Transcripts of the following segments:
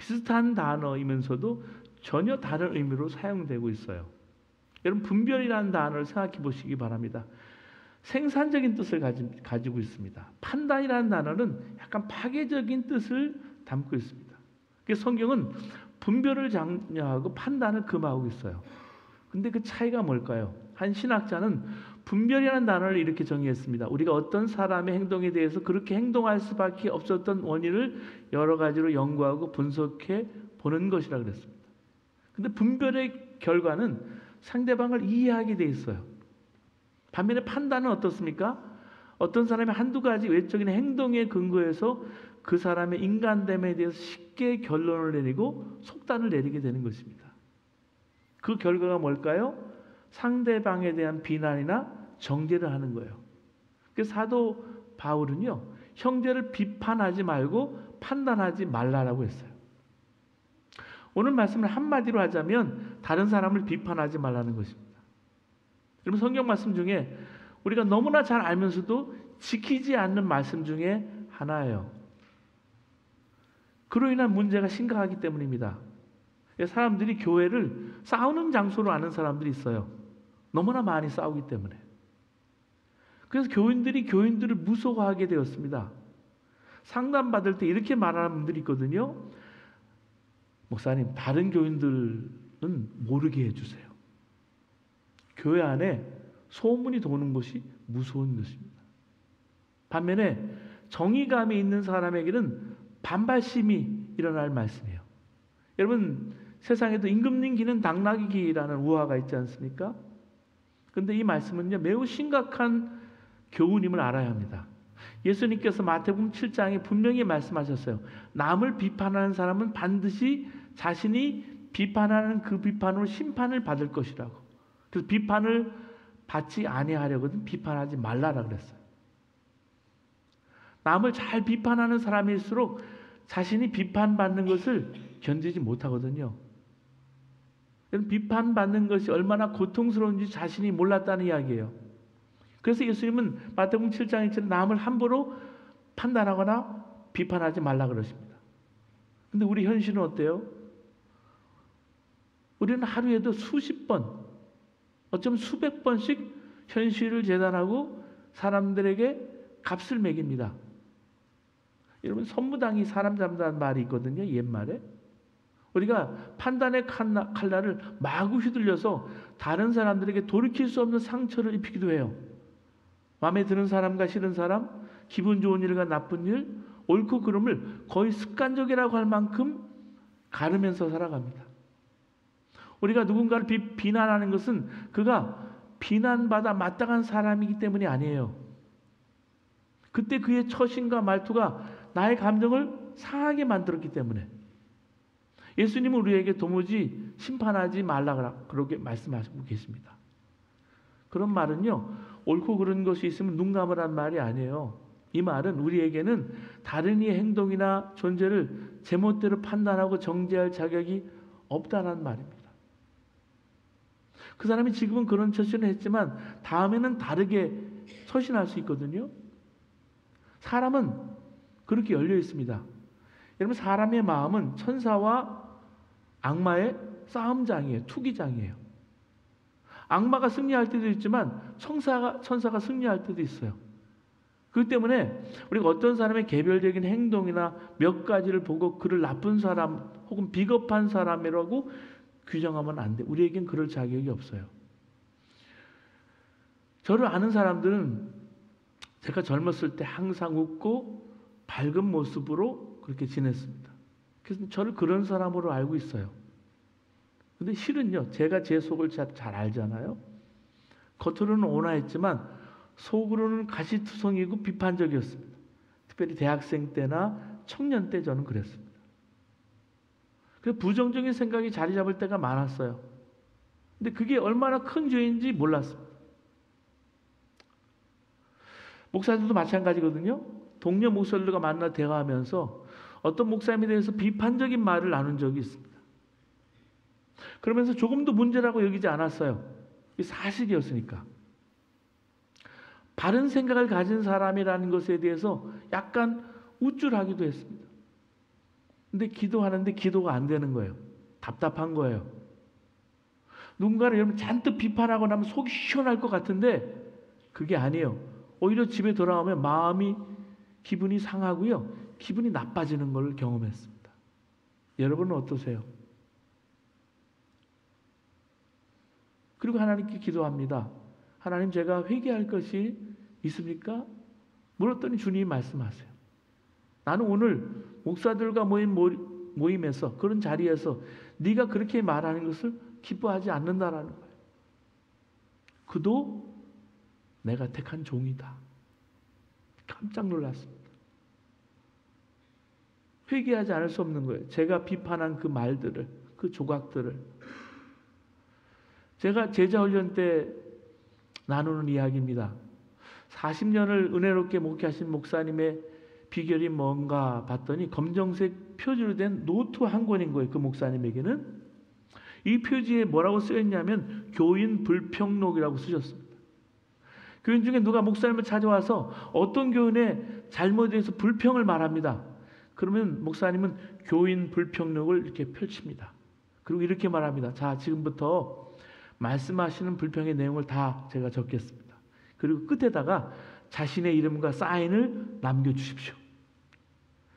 비슷한 단어이면서도 전혀 다른 의미로 사용되고 있어요. 여러분, 분별이라는 단어를 생각해 보시기 바랍니다. 생산적인 뜻을 가지고 있습니다. 판단이라는 단어는 약간 파괴적인 뜻을 담고 있습니다. 그래서 성경은 분별을 장려하고 판단을 금하고 있어요. 근데 그 차이가 뭘까요? 한 신학자는 분별이라는 단어를 이렇게 정의했습니다. 우리가 어떤 사람의 행동에 대해서 그렇게 행동할 수밖에 없었던 원인을 여러 가지로 연구하고 분석해 보는 것이라고 그랬습니다. 근데 분별의 결과는 상대방을 이해하게 돼 있어요. 반면에 판단은 어떻습니까? 어떤 사람이 한두 가지 외적인 행동에 근거해서 그 사람의 인간됨에 대해서 쉽게 결론을 내리고 속단을 내리게 되는 것입니다. 그 결과가 뭘까요? 상대방에 대한 비난이나 정죄를 하는 거예요. 그래서 사도 바울은요, 형제를 비판하지 말고 판단하지 말라라고 했어요. 오늘 말씀을 한마디로 하자면 다른 사람을 비판하지 말라는 것입니다. 여러분, 성경 말씀 중에 우리가 너무나 잘 알면서도 지키지 않는 말씀 중에 하나예요. 그로 인한 문제가 심각하기 때문입니다. 사람들이 교회를 싸우는 장소로 아는 사람들이 있어요. 너무나 많이 싸우기 때문에. 그래서 교인들이 교인들을 무서워하게 되었습니다. 상담받을 때 이렇게 말하는 분들이 있거든요. 목사님, 다른 교인들은 모르게 해주세요. 교회 안에 소문이 도는 것이 무서운 것입니다. 반면에 정의감이 있는 사람에게는 반발심이 일어날 말씀이에요. 여러분, 세상에도 임금님 기는 당나귀 기라는 우화가 있지 않습니까? 그런데 이 말씀은요, 매우 심각한 교훈임을 알아야 합니다. 예수님께서 마태복음 7장에 분명히 말씀하셨어요. 남을 비판하는 사람은 반드시 자신이 비판하는 그 비판으로 심판을 받을 것이라고. 그래서 비판을 받지 아니하려거든 비판하지 말라라 그랬어요. 남을 잘 비판하는 사람일수록 자신이 비판받는 것을 견디지 못하거든요. 비판받는 것이 얼마나 고통스러운지 자신이 몰랐다는 이야기예요. 그래서 예수님은 마태복음 7장에 남을 함부로 판단하거나 비판하지 말라 그러십니다. 근데 우리 현실은 어때요? 우리는 하루에도 수십 번, 어쩌면 수백 번씩 현실을 재단하고 사람들에게 값을 매깁니다. 여러분, 선무당이 사람 잡는다는 말이 있거든요. 옛말에. 우리가 판단의 칼날을 마구 휘둘려서 다른 사람들에게 돌이킬 수 없는 상처를 입히기도 해요. 마음에 드는 사람과 싫은 사람, 기분 좋은 일과 나쁜 일, 옳고 그름을 거의 습관적이라고 할 만큼 가르면서 살아갑니다. 우리가 누군가를 비난하는 것은 그가 비난받아 마땅한 사람이기 때문이 아니에요. 그때 그의 처신과 말투가 나의 감정을 상하게 만들었기 때문에. 예수님은 우리에게 도무지 심판하지 말라 그렇게 말씀하시고 계십니다. 그런 말은요, 옳고 그른 것이 있으면 눈 감으란 말이 아니에요. 이 말은 우리에게는 다른 이의 행동이나 존재를 제멋대로 판단하고 정죄할 자격이 없다는 말입니다. 그 사람이 지금은 그런 처신을 했지만 다음에는 다르게 처신할 수 있거든요. 사람은 그렇게 열려 있습니다. 여러분, 사람의 마음은 천사와 악마의 싸움장이에요. 투기장이에요. 악마가 승리할 때도 있지만 천사가 승리할 때도 있어요. 그렇기 때문에 우리가 어떤 사람의 개별적인 행동이나 몇 가지를 보고 그를 나쁜 사람 혹은 비겁한 사람이라고 규정하면 안 돼. 우리에겐 그럴 자격이 없어요. 저를 아는 사람들은 제가 젊었을 때 항상 웃고 밝은 모습으로 그렇게 지냈습니다. 그래서 저를 그런 사람으로 알고 있어요. 근데 실은요, 제가 제 속을 잘 알잖아요. 겉으로는 온화했지만 속으로는 가시투성이고 비판적이었습니다. 특별히 대학생 때나 청년 때 저는 그랬습니다. 그래서 부정적인 생각이 자리 잡을 때가 많았어요. 근데 그게 얼마나 큰 죄인지 몰랐습니다. 목사들도 마찬가지거든요. 동료 목사들과 만나 대화하면서 어떤 목사님에 대해서 비판적인 말을 나눈 적이 있습니다. 그러면서 조금도 문제라고 여기지 않았어요. 이게 사실이었으니까. 바른 생각을 가진 사람이라는 것에 대해서 약간 우쭐하기도 했습니다. 근데 기도하는데 기도가 안 되는 거예요. 답답한 거예요. 누군가를 여러분 잔뜩 비판하고 나면 속이 시원할 것 같은데 그게 아니에요. 오히려 집에 돌아오면 마음이 기분이 상하고요. 기분이 나빠지는 걸 경험했습니다. 여러분은 어떠세요? 그리고 하나님께 기도합니다. 하나님, 제가 회개할 것이 있습니까? 물었더니 주님이 말씀하세요. 나는 오늘 목사들과 모임에서 그런 자리에서 네가 그렇게 말하는 것을 기뻐하지 않는다라는 거예요. 그도 내가 택한 종이다. 깜짝 놀랐습니다. 회개하지 않을 수 없는 거예요. 제가 비판한 그 말들을, 그 조각들을. 제가 제자훈련 때 나누는 이야기입니다. 40년을 은혜롭게 목회하신 목사님의 비결이 뭔가 봤더니 검정색 표지로 된 노트 한 권인 거예요. 그 목사님에게는. 이 표지에 뭐라고 쓰였냐면 교인 불평록이라고 쓰셨습니다. 교인 중에 누가 목사님을 찾아와서 어떤 교인의 잘못에 대해서 불평을 말합니다. 그러면 목사님은 교인 불평록을 이렇게 펼칩니다. 그리고 이렇게 말합니다. 자, 지금부터 말씀하시는 불평의 내용을 다 제가 적겠습니다. 그리고 끝에다가 자신의 이름과 사인을 남겨주십시오.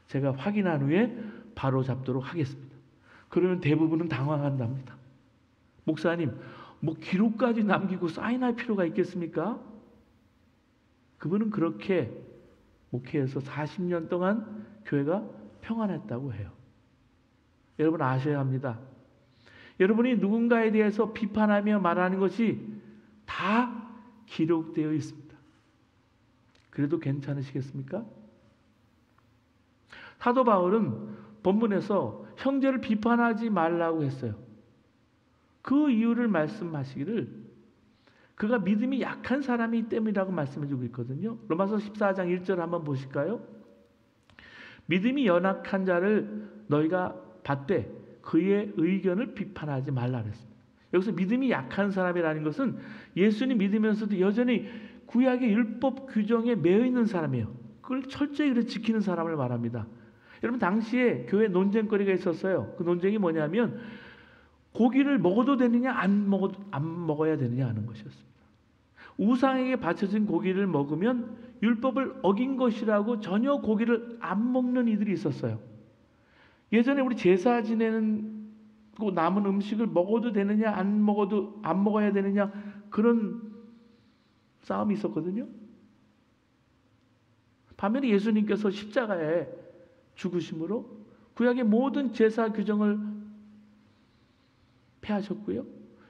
제가 확인한 후에 바로 잡도록 하겠습니다. 그러면 대부분은 당황한답니다. 목사님, 뭐 기록까지 남기고 사인할 필요가 있겠습니까? 그분은 그렇게 목회해서 40년 동안 교회가 평안했다고 해요. 여러분 아셔야 합니다. 여러분이 누군가에 대해서 비판하며 말하는 것이 다 기록되어 있습니다. 그래도 괜찮으시겠습니까? 사도 바울은 본문에서 형제를 비판하지 말라고 했어요. 그 이유를 말씀하시기를 그가 믿음이 약한 사람이기 때문이라고 말씀해주고 있거든요. 로마서 14장 1절 한번 보실까요? 믿음이 연약한 자를 너희가 받되 그의 의견을 비판하지 말라 그랬습니다. 여기서 믿음이 약한 사람이라는 것은 예수님 믿으면서도 여전히 구약의 율법 규정에 매여 있는 사람이에요. 그걸 철저히 지키는 사람을 말합니다. 여러분 당시에 교회 논쟁거리가 있었어요. 그 논쟁이 뭐냐면 고기를 먹어도 되느냐 안 먹어야 되느냐 하는 것이었습니다. 우상에게 바쳐진 고기를 먹으면 율법을 어긴 것이라고 전혀 고기를 안 먹는 이들이 있었어요. 예전에 우리 제사 지내는 남은 음식을 먹어도 되느냐 안 먹어야 되느냐 그런 싸움이 있었거든요. 반면에 예수님께서 십자가에 죽으심으로 구약의 모든 제사 규정을 폐하셨고요.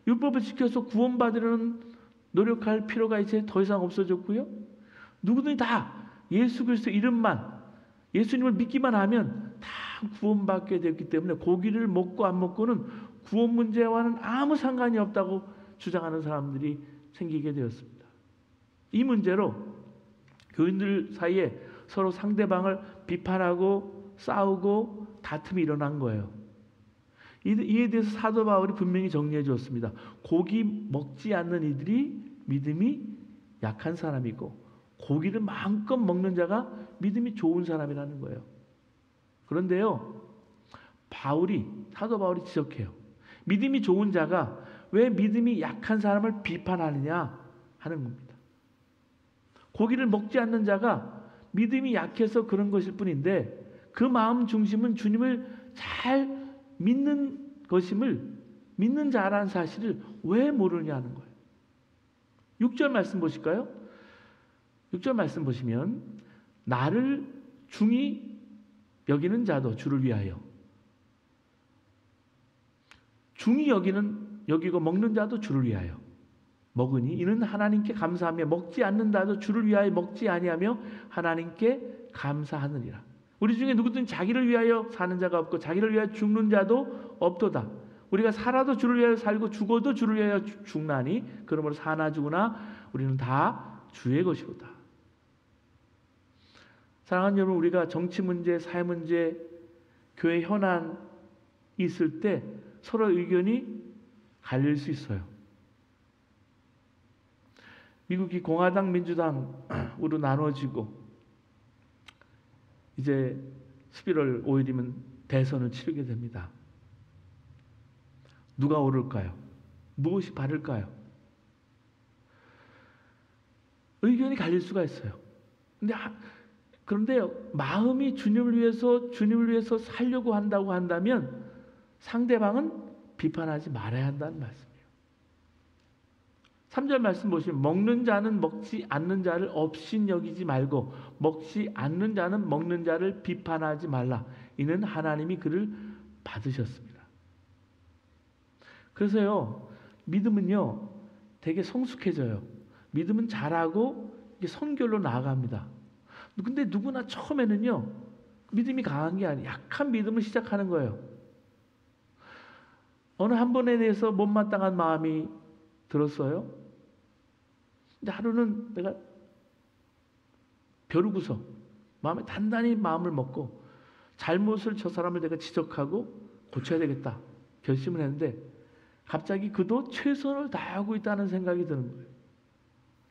율법을 지켜서 구원받으려는 노력할 필요가 이제 더 이상 없어졌고요. 누구든지 다 예수 그리스도 이름만 예수님을 믿기만 하면 다 구원받게 됐기 때문에 고기를 먹고 안 먹고는 구원 문제와는 아무 상관이 없다고 주장하는 사람들이 생기게 되었습니다. 이 문제로 교인들 사이에 서로 상대방을 비판하고 싸우고 다툼이 일어난 거예요. 이에 대해서 사도 바울이 분명히 정리해 주었습니다. 고기 먹지 않는 이들이 믿음이 약한 사람이고 고기를 마음껏 먹는 자가 믿음이 좋은 사람이라는 거예요. 그런데요, 사도 바울이 지적해요. 믿음이 좋은 자가 왜 믿음이 약한 사람을 비판하느냐 하는 겁니다. 고기를 먹지 않는 자가 믿음이 약해서 그런 것일 뿐인데 그 마음 중심은 주님을 잘 믿는 것임을 믿는 자라는 사실을 왜 모르냐는 거예요. 6절 말씀 보실까요? 6절 말씀 보시면 나를 중히 여기는 자도 주를 위하여 중히 여기고 먹는 자도 주를 위하여 먹으니 이는 하나님께 감사하며 먹지 않는 자도 주를 위하여 먹지 아니하며 하나님께 감사하느니라. 우리 중에 누구든 자기를 위하여 사는 자가 없고 자기를 위하여 죽는 자도 없도다. 우리가 살아도 주를 위하여 살고 죽어도 주를 위하여 죽나니 그러므로 사나 죽으나 우리는 다 주의 것이로다. 사랑하는 여러분, 우리가 정치 문제, 사회 문제, 교회 현안이 있을 때 서로 의견이 갈릴 수 있어요. 미국이 공화당, 민주당으로 나눠지고 이제 11월 5일이면 대선을 치르게 됩니다. 누가 오를까요? 무엇이 바를까요? 의견이 갈릴 수가 있어요. 그런데 마음이 주님을 위해서 살려고 한다고 한다면 상대방은 비판하지 말아야 한다는 말씀이에요. 3절 말씀 보시면 먹는 자는 먹지 않는 자를 업신 여기지 말고 먹지 않는 자는 먹는 자를 비판하지 말라. 이는 하나님이 그를 받으셨습니다. 그래서요, 믿음은요 되게 성숙해져요. 믿음은 잘하고 선결로 나아갑니다. 근데 누구나 처음에는요 믿음이 강한 게 아니에요. 약한 믿음을 시작하는 거예요. 어느 한 번에 대해서 못마땅한 마음이 들었어요. 근데 하루는 내가 벼르고서 마음에 단단히 마음을 먹고 잘못을 저 사람을 내가 지적하고 고쳐야 되겠다 결심을 했는데 갑자기 그도 최선을 다하고 있다는 생각이 드는 거예요.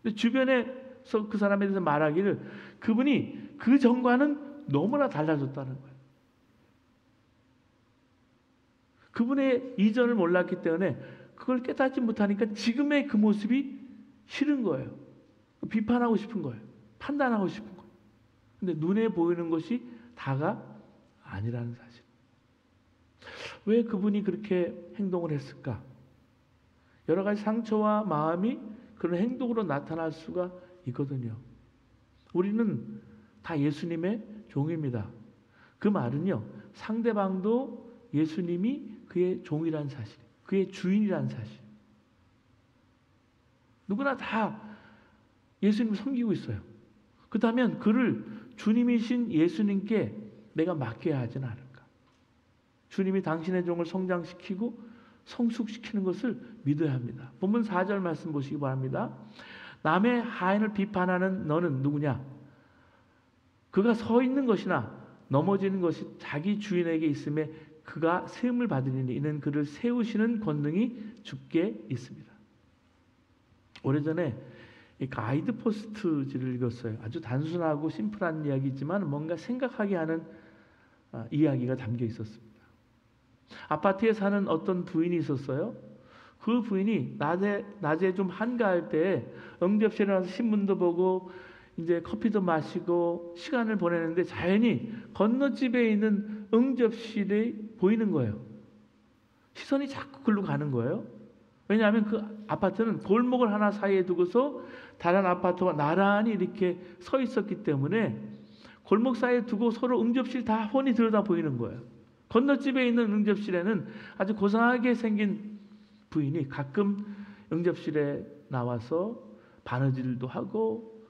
근데 주변에서 그 사람에 대해서 말하기를 그분이 그 전과는 너무나 달라졌다는 거예요. 그분의 이전을 몰랐기 때문에 그걸 깨닫지 못하니까 지금의 그 모습이 싫은 거예요. 비판하고 싶은 거예요. 판단하고 싶은 거예요. 근데 눈에 보이는 것이 다가 아니라는 사실. 왜 그분이 그렇게 행동을 했을까? 여러 가지 상처와 마음이 그런 행동으로 나타날 수가 있거든요. 우리는 다 예수님의 종입니다. 그 말은요, 상대방도 예수님이 그의 종이라는 사실, 그의 주인이라는 사실. 누구나 다 예수님을 섬기고 있어요. 그렇다면 그를 주님이신 예수님께 내가 맡겨야 하지는 않을까? 주님이 당신의 종을 성장시키고 성숙시키는 것을 믿어야 합니다. 본문 4절 말씀 보시기 바랍니다. 남의 하인을 비판하는 너는 누구냐? 그가 서 있는 것이나 넘어지는 것이 자기 주인에게 있음에 그가 세움을 받으리니 이는 그를 세우시는 권능이 주께 있습니다. 오래전에 이 가이드 포스트지를 읽었어요. 아주 단순하고 심플한 이야기지만 뭔가 생각하게 하는 이야기가 담겨 있었습니다. 아파트에 사는 어떤 부인이 있었어요. 그 부인이 낮에 좀 한가할 때 응접실에 나와서 신문도 보고 이제 커피도 마시고 시간을 보내는데 자연히 건너집에 있는 응접실이 보이는 거예요. 시선이 자꾸 글로 가는 거예요. 왜냐하면 그 아파트는 골목을 하나 사이에 두고서 다른 아파트와 나란히 이렇게 서 있었기 때문에 골목 사이에 두고 서로 응접실 다 훤히 들여다 보이는 거예요. 건너집에 있는 응접실에는 아주 고상하게 생긴 부인이 가끔 응접실에 나와서 바느질도 하고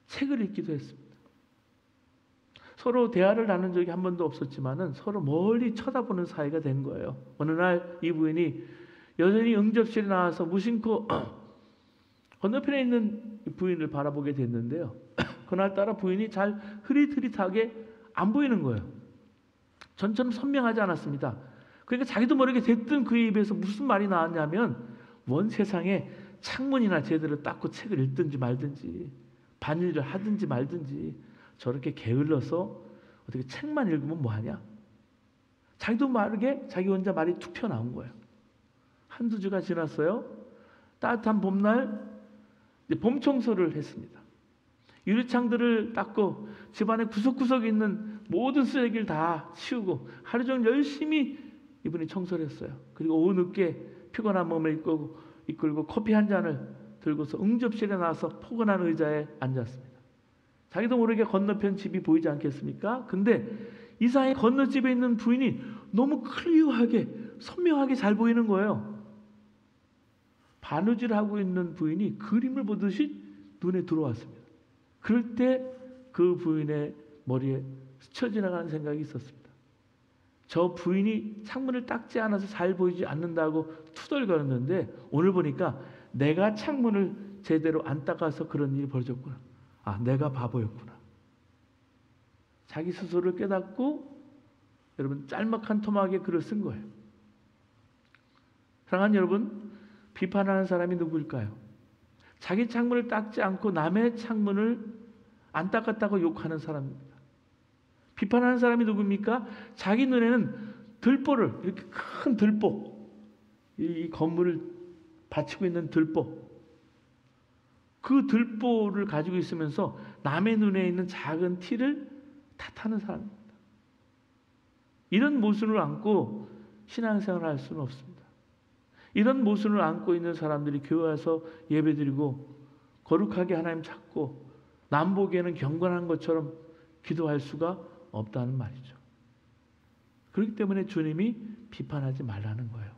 책을 읽기도 했습니다. 서로 대화를 나눈 적이 한 번도 없었지만은 서로 멀리 쳐다보는 사이가 된 거예요. 어느 날 이 부인이 여전히 응접실에 나와서 무심코 건너편에 있는 부인을 바라보게 됐는데요. 그날따라 부인이 잘 흐릿흐릿하게 안 보이는 거예요. 전처럼 선명하지 않았습니다. 그러니까 자기도 모르게 대뜸 그의 입에서 무슨 말이 나왔냐면 원 세상에 창문이나 제대로 닦고 책을 읽든지 말든지 반일을 하든지 말든지 저렇게 게을러서 어떻게 책만 읽으면 뭐하냐? 자기도 모르게 자기 혼자 말이 툭 튀어나온 거예요. 한두 주가 지났어요. 따뜻한 봄날 봄 청소를 했습니다. 유리창들을 닦고 집안의 구석구석에 있는 모든 쓰레기를 다 치우고 하루 종일 열심히 이분이 청소를 했어요. 그리고 오후 늦게 피곤한 몸을 이끌고 커피 한 잔을 들고서 응접실에 나와서 포근한 의자에 앉았습니다. 자기도 모르게 건너편 집이 보이지 않겠습니까? 근데 이상하게 건너집에 있는 부인이 너무 클리어하게 선명하게 잘 보이는 거예요. 바느질하고 있는 부인이 그림을 보듯이 눈에 들어왔습니다. 그럴 때 그 부인의 머리에 스쳐 지나가는 생각이 있었습니다. 저 부인이 창문을 닦지 않아서 잘 보이지 않는다고 투덜거렸는데 오늘 보니까 내가 창문을 제대로 안 닦아서 그런 일이 벌어졌구나. 아, 내가 바보였구나. 자기 스스로를 깨닫고 여러분 짤막한 토막에 글을 쓴 거예요. 사랑하는 여러분, 비판하는 사람이 누구일까요? 자기 창문을 닦지 않고 남의 창문을 안 닦았다고 욕하는 사람입니다. 비판하는 사람이 누굽니까? 자기 눈에는 들보를, 이렇게 큰 들보, 이 건물을 받치고 있는 들보, 그 들보를 가지고 있으면서 남의 눈에 있는 작은 티를 탓하는 사람입니다. 이런 모순을 안고 신앙생활을 할 수는 없습니다. 이런 모순을 안고 있는 사람들이 교회 와서 예배드리고 거룩하게 하나님 찾고 남 보기에는 경건한 것처럼 기도할 수가 없다는 말이죠. 그렇기 때문에 주님이 비판하지 말라는 거예요.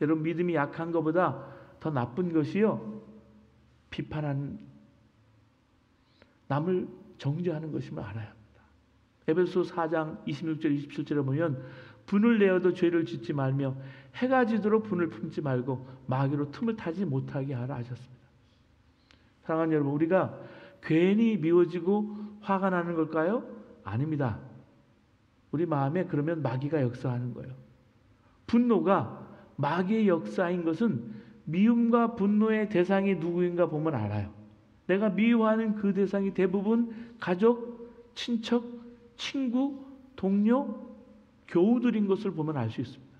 여러분, 믿음이 약한 것보다 더 나쁜 것이요, 비판한 남을 정죄하는 것임을 알아야 합니다. 에베소서 4장 26절 27절에 보면 분을 내어도 죄를 짓지 말며 해가 지도록 분을 품지 말고 마귀로 틈을 타지 못하게 하라 하셨습니다. 사랑하는 여러분, 우리가 괜히 미워지고 화가 나는 걸까요? 아닙니다. 우리 마음에 그러면 마귀가 역사하는 거예요. 분노가 마귀의 역사인 것은 미움과 분노의 대상이 누구인가 보면 알아요. 내가 미워하는 그 대상이 대부분 가족, 친척, 친구, 동료, 교우들인 것을 보면 알 수 있습니다.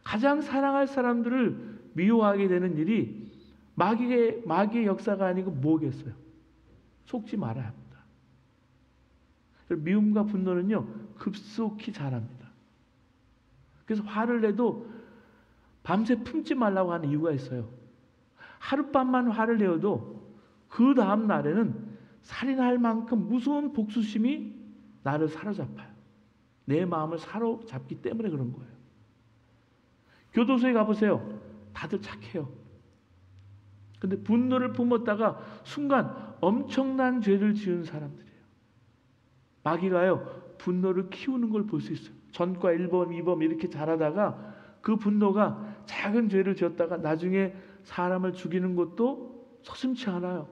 가장 사랑할 사람들을 미워하게 되는 일이 마귀의 역사가 아니고 뭐겠어요? 속지 말아야 합니다. 미움과 분노는요, 급속히 자랍니다. 그래서 화를 내도 밤새 품지 말라고 하는 이유가 있어요. 하룻밤만 화를 내어도 그 다음 날에는 살인할 만큼 무서운 복수심이 나를 사로잡아요. 내 마음을 사로잡기 때문에 그런 거예요. 교도소에 가보세요. 다들 착해요. 근데 분노를 품었다가 순간 엄청난 죄를 지은 사람들이에요. 마귀가요, 분노를 키우는 걸 볼 수 있어요. 전과 1범, 2범 이렇게 자라다가 그 분노가 작은 죄를 지었다가 나중에 사람을 죽이는 것도 서슴지 않아요.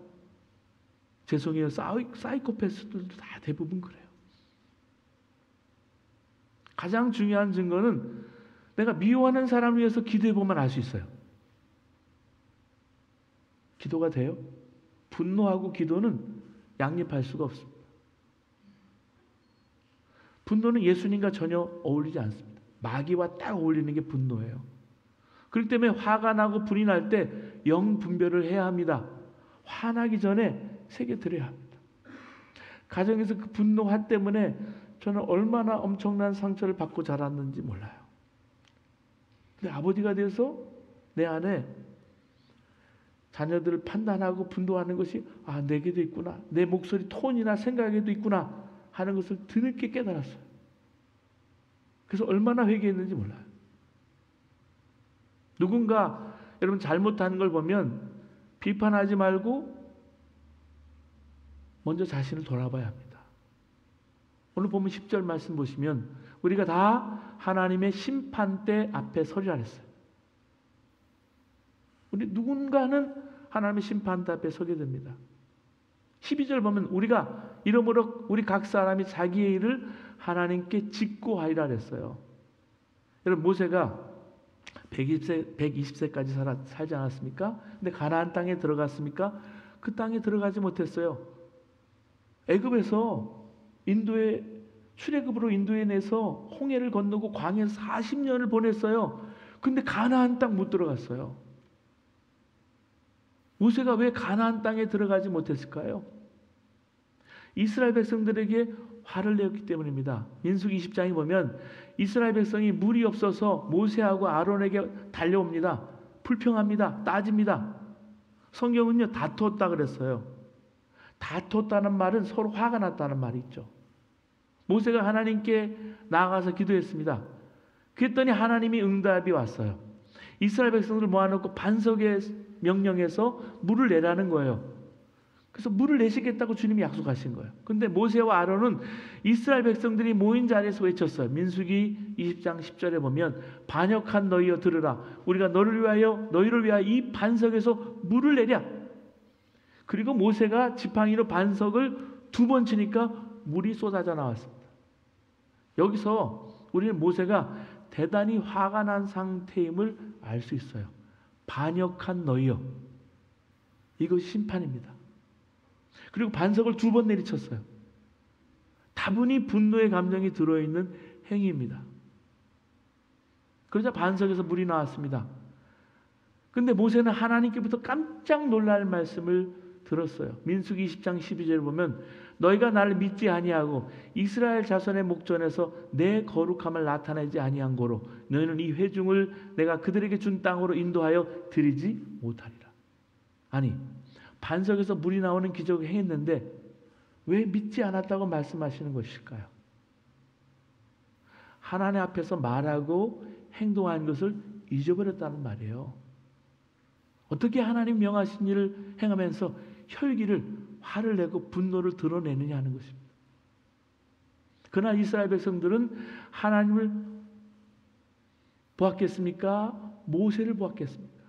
죄송해요. 사이코패스들도 다 대부분 그래요. 가장 중요한 증거는 내가 미워하는 사람을 위해서 기도해보면 알 수 있어요. 기도가 돼요? 분노하고 기도는 양립할 수가 없습니다. 분노는 예수님과 전혀 어울리지 않습니다. 마귀와 딱 어울리는 게 분노예요. 그렇기 때문에 화가 나고 불이 날 때 영 분별을 해야 합니다. 화나기 전에 새겨들어야 합니다. 가정에서 그 분노 화 때문에 저는 얼마나 엄청난 상처를 받고 자랐는지 몰라요. 근데 아버지가 돼서 내 안에 자녀들을 판단하고 분노하는 것이 내게도 있구나. 내 목소리 톤이나 생각에도 있구나 하는 것을 뒤늦게 깨달았어요. 그래서 얼마나 회개했는지 몰라요. 누군가 여러분 잘못하는 걸 보면 비판하지 말고 먼저 자신을 돌아봐야 합니다. 오늘 보면 10절 말씀 보시면 우리가 다 하나님의 심판대 앞에 서리라 했어요. 우리 누군가는 하나님의 심판대 앞에 서게 됩니다. 12절 보면 우리가 이러므로 우리 각 사람이 자기의 일을 하나님께 직고하리라 했어요. 여러분, 모세가 120세까지 살지 않았습니까? 근데 가나안 땅에 들어갔습니까? 그 땅에 들어가지 못했어요. 애굽에서 출애굽으로 인도에 내서 홍해를 건너고 광야에서 40년을 보냈어요. 근데 가나안 땅 못 들어갔어요. 모세가 왜 가나안 땅에 들어가지 못했을까요? 이스라엘 백성들에게 화를 내었기 때문입니다. 민수기 20장에 보면 이스라엘 백성이 물이 없어서 모세하고 아론에게 달려옵니다. 불평합니다. 따집니다. 성경은요, 다투었다 그랬어요. 다투었다는 말은 서로 화가 났다는 말이 있죠. 모세가 하나님께 나아가서 기도했습니다. 그랬더니 하나님이 응답이 왔어요. 이스라엘 백성들을 모아놓고 반석에 명령해서 물을 내라는 거예요. 그래서 물을 내시겠다고 주님이 약속하신 거예요. 그런데 모세와 아론은 이스라엘 백성들이 모인 자리에서 외쳤어요. 민수기 20장 10절에 보면 반역한 너희여 들으라. 우리가 너희를 위하여 이 반석에서 물을 내랴. 그리고 모세가 지팡이로 반석을 2번 치니까 물이 쏟아져 나왔습니다. 여기서 우리는 모세가 대단히 화가 난 상태임을 알 수 있어요. 반역한 너희여. 이것이 심판입니다. 그리고 반석을 2번 내리쳤어요. 다분히 분노의 감정이 들어있는 행위입니다. 그러자 반석에서 물이 나왔습니다. 근데 모세는 하나님께부터 깜짝 놀랄 말씀을 들었어요. 민수기 20장 12절을 보면 너희가 나를 믿지 아니하고 이스라엘 자손의 목전에서 내 거룩함을 나타내지 아니한 고로 너희는 이 회중을 내가 그들에게 준 땅으로 인도하여 드리지 못하리라. 아니, 반석에서 물이 나오는 기적을 행했는데 왜 믿지 않았다고 말씀하시는 것일까요? 하나님 앞에서 말하고 행동한 것을 잊어버렸다는 말이에요. 어떻게 하나님 명하신 일을 행하면서 혈기를, 화를 내고 분노를 드러내느냐 하는 것입니다. 그러나 이스라엘 백성들은 하나님을 보았겠습니까? 모세를 보았겠습니까?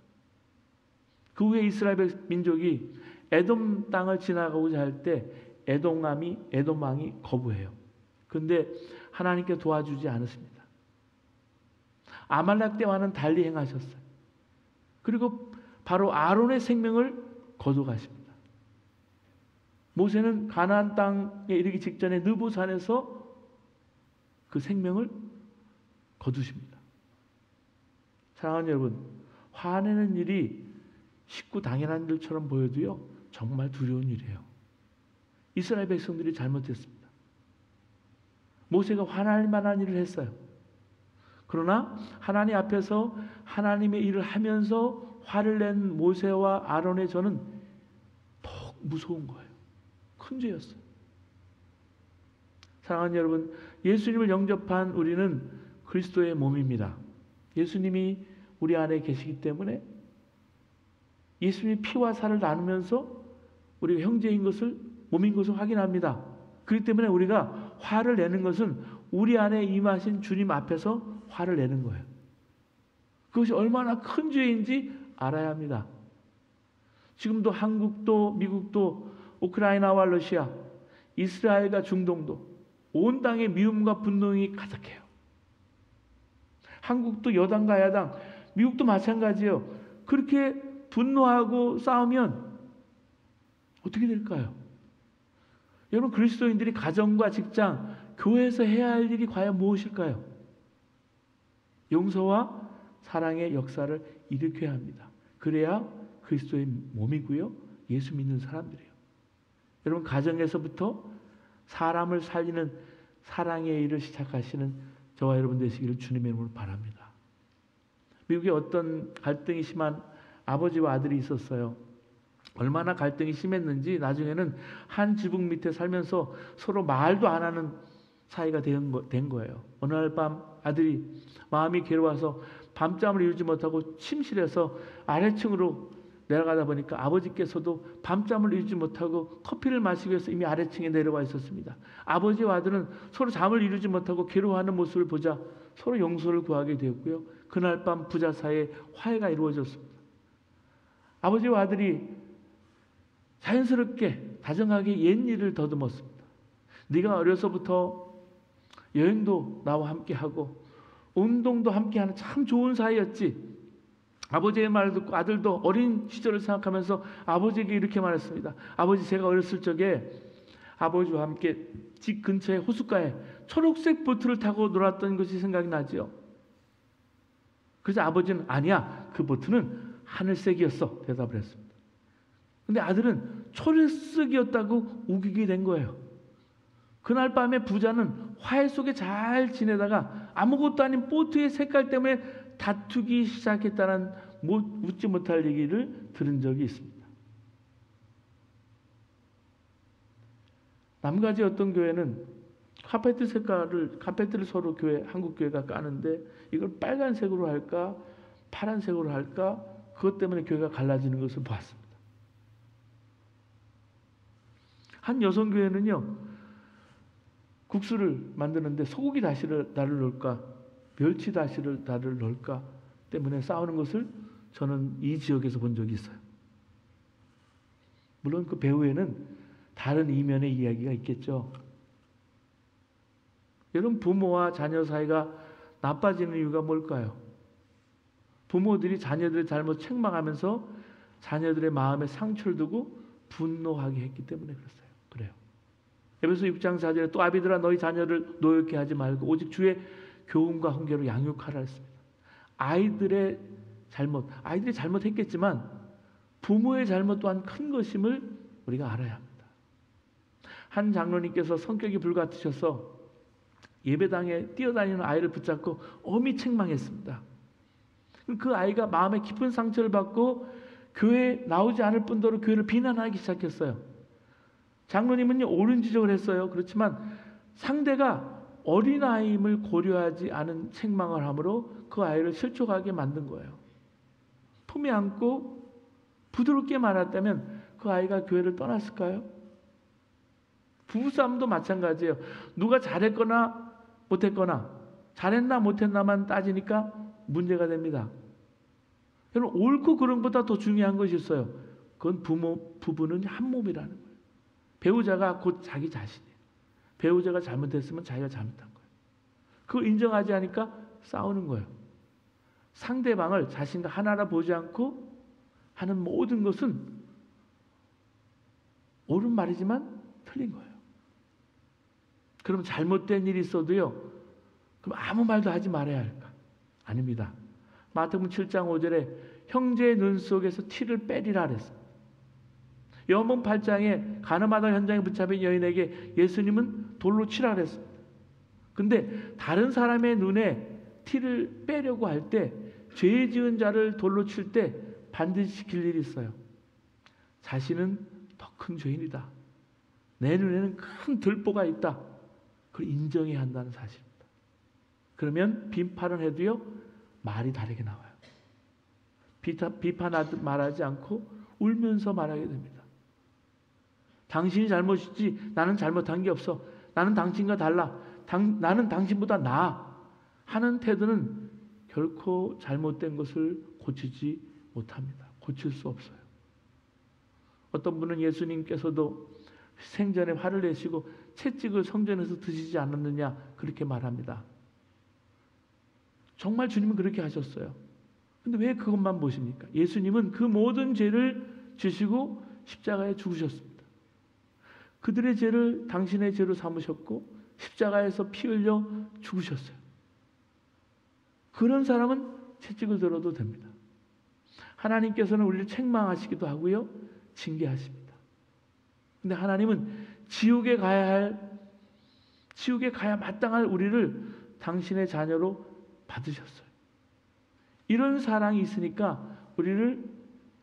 그 후에 이스라엘 민족이 에돔 땅을 지나가고자 할 때 에돔 왕이 거부해요. 그런데 하나님께 도와주지 않으십니다. 아말렉 때와는 달리 행하셨어요. 그리고 바로 아론의 생명을 거둬가십니다. 모세는 가나안 땅에 이르기 직전에 느보산에서 그 생명을 거두십니다. 사랑하는 여러분, 화내는 일이 쉽고 당연한 일처럼 보여도요, 정말 두려운 일이에요. 이스라엘 백성들이 잘못했습니다. 모세가 화날 만한 일을 했어요. 그러나 하나님 앞에서 하나님의 일을 하면서 화를 낸 모세와 아론의 저는 더욱 무서운 거예요. 큰 죄였어요. 사랑하는 여러분, 예수님을 영접한 우리는 그리스도의 몸입니다. 예수님이 우리 안에 계시기 때문에 예수님이 피와 살을 나누면서 우리가 형제인 것을, 몸인 것을 확인합니다. 그렇기 때문에 우리가 화를 내는 것은 우리 안에 임하신 주님 앞에서 화를 내는 거예요. 그것이 얼마나 큰 죄인지 알아야 합니다. 지금도 한국도 미국도 우크라이나와 러시아, 이스라엘과 중동도 온 땅에 미움과 분노가 가득해요. 한국도 여당과 야당, 미국도 마찬가지예요. 그렇게 분노하고 싸우면 어떻게 될까요? 여러분, 그리스도인들이 가정과 직장, 교회에서 해야 할 일이 과연 무엇일까요? 용서와 사랑의 역사를 일으켜야 합니다. 그래야 그리스도의 몸이고요, 예수 믿는 사람들이에요. 여러분, 가정에서부터 사람을 살리는 사랑의 일을 시작하시는 저와 여러분 되시기를 주님의 이름으로 바랍니다. 미국에 어떤 갈등이 심한 아버지와 아들이 있었어요. 얼마나 갈등이 심했는지 나중에는 한 지붕 밑에 살면서 서로 말도 안 하는 사이가 된 거예요. 어느 날 밤 아들이 마음이 괴로워서 밤잠을 이루지 못하고 침실에서 아래층으로 내려가다 보니까 아버지께서도 밤잠을 이루지 못하고 커피를 마시기 위해서 이미 아래층에 내려와 있었습니다. 아버지와 아들은 서로 잠을 이루지 못하고 괴로워하는 모습을 보자 서로 용서를 구하게 되었고요. 그날 밤 부자 사이에 화해가 이루어졌습니다. 아버지와 아들이 자연스럽게 다정하게 옛일을 더듬었습니다. 네가 어려서부터 여행도 나와 함께하고 운동도 함께하는 참 좋은 사이였지. 아버지의 말을 듣고 아들도 어린 시절을 생각하면서 아버지에게 이렇게 말했습니다. 아버지, 제가 어렸을 적에 아버지와 함께 집 근처의 호숫가에 초록색 보트를 타고 놀았던 것이 생각이 나지요. 그래서 아버지는 아니야, 그 보트는 하늘색이었어 대답을 했습니다. 근데 아들은 초록색이었다고 우기게 된 거예요. 그날 밤에 부자는 화해 속에 잘 지내다가 아무것도 아닌 보트의 색깔 때문에 다투기 시작했다는 웃지 못할 얘기를 들은 적이 있습니다. 남가지 어떤 교회는 카페트를 서로 한국 교회가 까는데 이걸 빨간색으로 할까 파란색으로 할까, 그것 때문에 교회가 갈라지는 것을 보았습니다. 한 여성 교회는요, 국수를 만드는데 소고기 다시를 넣을까 멸치 다시를 넣을까 때문에 싸우는 것을 저는 이 지역에서 본 적이 있어요. 물론 그 배후에는 다른 이면의 이야기가 있겠죠. 여러분, 부모와 자녀 사이가 나빠지는 이유가 뭘까요? 부모들이 자녀들의 잘못 책망하면서 자녀들의 마음에 상처를 두고 분노하게 했기 때문에 그래요. 에베소 6장 4절에 또 아비들아 너희 자녀를 노엽게 하지 말고 오직 주의 교훈과 훈계로 양육하라 했습니다. 아이들이 잘못했겠지만 부모의 잘못 또한 큰 것임을 우리가 알아야 합니다. 한 장로님께서 성격이 불같으셔서 예배당에 뛰어다니는 아이를 붙잡고 엄히 책망했습니다. 그 아이가 마음에 깊은 상처를 받고 교회에 나오지 않을 뿐더러 교회를 비난하기 시작했어요. 장로님은 옳은 지적을 했어요. 그렇지만 상대가 어린아이임을 고려하지 않은 책망을 함으로 그 아이를 실족하게 만든 거예요. 품에 안고 부드럽게 말했다면 그 아이가 교회를 떠났을까요? 부부싸움도 마찬가지예요. 누가 잘했거나 못했거나 잘했나 못했나만 따지니까 문제가 됩니다. 여러분 옳고 그름보다 더 중요한 것이 있어요. 그건 부부는 한 몸이라는 거예요. 배우자가 곧 자기 자신이에요. 배우자가 잘못했으면 자기가 잘못한 거예요. 그걸 인정하지 않으니까 싸우는 거예요. 상대방을 자신과 하나라 보지 않고 하는 모든 것은 옳은 말이지만 틀린 거예요. 그럼 잘못된 일이 있어도요. 그럼 아무 말도 하지 말아야 할까? 아닙니다. 마태복음 7장 5절에 형제의 눈 속에서 티를 빼리라 그랬어요. 요한복음 8장에 가늠하던 현장에 붙잡힌 여인에게 예수님은 돌로 치라 그랬습니다. 근데 다른 사람의 눈에 티를 빼려고 할 때 죄 지은 자를 돌로 칠 때 반드시 지킬 일이 있어요. 자신은 더 큰 죄인이다. 내 눈에는 큰 들보가 있다. 그걸 인정해야 한다는 사실입니다. 그러면 비판을 해도요. 말이 다르게 나와요. 비판하듯 말하지 않고 울면서 말하게 됩니다. 당신이 잘못이지 나는 잘못한 게 없어. 나는 당신과 달라. 나는 당신보다 나아. 하는 태도는 결코 잘못된 것을 고치지 못합니다. 고칠 수 없어요. 어떤 분은 예수님께서도 생전에 화를 내시고 채찍을 성전에서 드시지 않았느냐 그렇게 말합니다. 정말 주님은 그렇게 하셨어요. 근데 왜 그것만 보십니까? 예수님은 그 모든 죄를 지시고 십자가에 죽으셨습니다. 그들의 죄를 당신의 죄로 삼으셨고 십자가에서 피 흘려 죽으셨어요. 그런 사람은 채찍을 들어도 됩니다. 하나님께서는 우리를 책망하시기도 하고요. 징계하십니다. 근데 하나님은 지옥에 가야 마땅할 우리를 당신의 자녀로 받으셨어요. 이런 사랑이 있으니까 우리를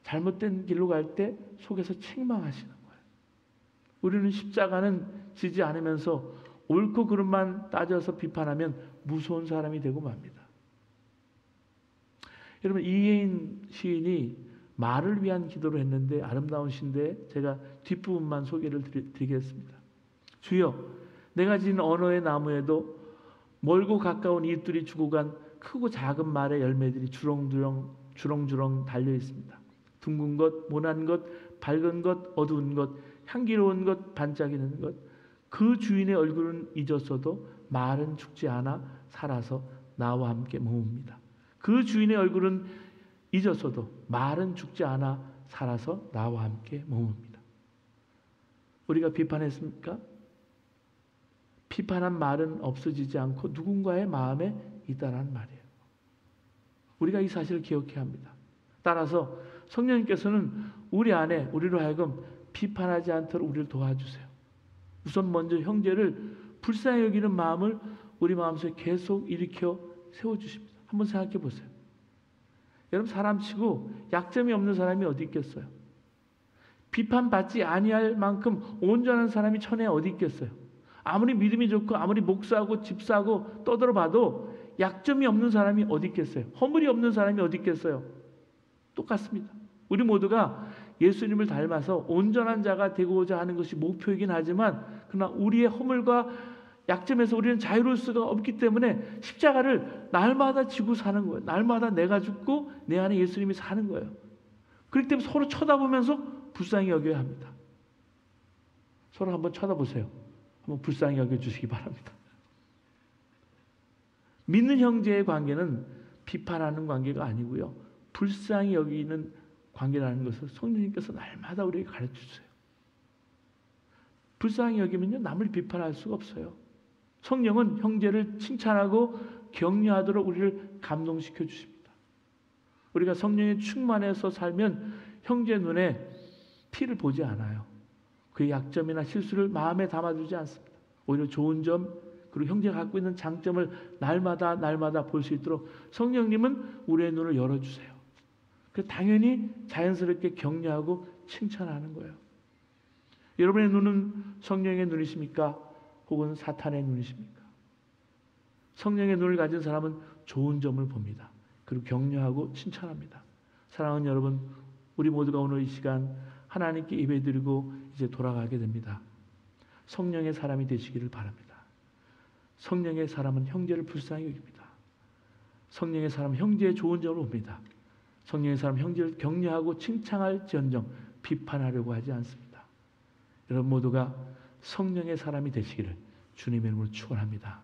잘못된 길로 갈 때 속에서 책망하시는 거예요. 우리는 십자가는 지지 않으면서 옳고 그름만 따져서 비판하면 무서운 사람이 되고 맙니다. 여러분 이혜인 시인이 말을 위한 기도를 했는데 아름다운 시인데 제가 뒷부분만 소개를 드리겠습니다. 주여 내가 지은 언어의 나무에도 멀고 가까운 이웃들이 주고 간 크고 작은 말의 열매들이 주렁주렁 달려 있습니다. 둥근 것, 모난 것, 밝은 것, 어두운 것, 향기로운 것, 반짝이는 것. 그 주인의 얼굴은 잊었어도 말은 죽지 않아 살아서 나와 함께 머뭅니다. 그 주인의 얼굴은 잊었어도 말은 죽지 않아 살아서 나와 함께 머뭅니다. 우리가 비판했습니까? 비판한 말은 없어지지 않고 누군가의 마음에 있다는 말이에요. 우리가 이 사실을 기억해야 합니다. 따라서 성령님께서는 우리 안에 우리로 하여금 비판하지 않도록 우리를 도와주세요. 우선 먼저 형제를 불쌍히 여기는 마음을 우리 마음속에 계속 일으켜 세워주십니다. 한번 생각해 보세요. 여러분 사람치고 약점이 없는 사람이 어디 있겠어요? 비판받지 아니할 만큼 온전한 사람이 천하에 어디 있겠어요? 아무리 믿음이 좋고 아무리 목사고 집사고 떠들어봐도 약점이 없는 사람이 어디 있겠어요? 허물이 없는 사람이 어디 있겠어요? 똑같습니다. 우리 모두가 예수님을 닮아서 온전한 자가 되고자 하는 것이 목표이긴 하지만 그러나 우리의 허물과 약점에서 우리는 자유로울 수가 없기 때문에 십자가를 날마다 지고 사는 거예요. 날마다 내가 죽고 내 안에 예수님이 사는 거예요. 그렇기 때문에 서로 쳐다보면서 불쌍히 여겨야 합니다. 서로 한번 쳐다보세요. 한번 불쌍히 여겨주시기 바랍니다. 믿는 형제의 관계는 비판하는 관계가 아니고요. 불쌍히 여기는 관계라는 것을 성령님께서 날마다 우리에게 가르쳐주세요. 불쌍히 여기면요 남을 비판할 수가 없어요. 성령은 형제를 칭찬하고 격려하도록 우리를 감동시켜 주십니다. 우리가 성령에 충만해서 살면 형제 눈에 티를 보지 않아요. 그의 약점이나 실수를 마음에 담아두지 않습니다. 오히려 좋은 점 그리고 형제가 갖고 있는 장점을 날마다 볼 수 있도록 성령님은 우리의 눈을 열어주세요. 그래서 당연히 자연스럽게 격려하고 칭찬하는 거예요. 여러분의 눈은 성령의 눈이십니까? 혹은 사탄의 눈이십니까? 성령의 눈을 가진 사람은 좋은 점을 봅니다. 그리고 격려하고 칭찬합니다. 사랑하는 여러분, 우리 모두가 오늘 이 시간 하나님께 예배드리고 이제 돌아가게 됩니다. 성령의 사람이 되시기를 바랍니다. 성령의 사람은 형제를 불쌍히 여깁니다. 성령의 사람은 형제의 좋은 점을 봅니다. 성령의 사람은 형제를 격려하고 칭찬할지언정 비판하려고 하지 않습니다. 여러분 모두가 성령의 사람이 되시기를 주님의 이름으로 축원합니다.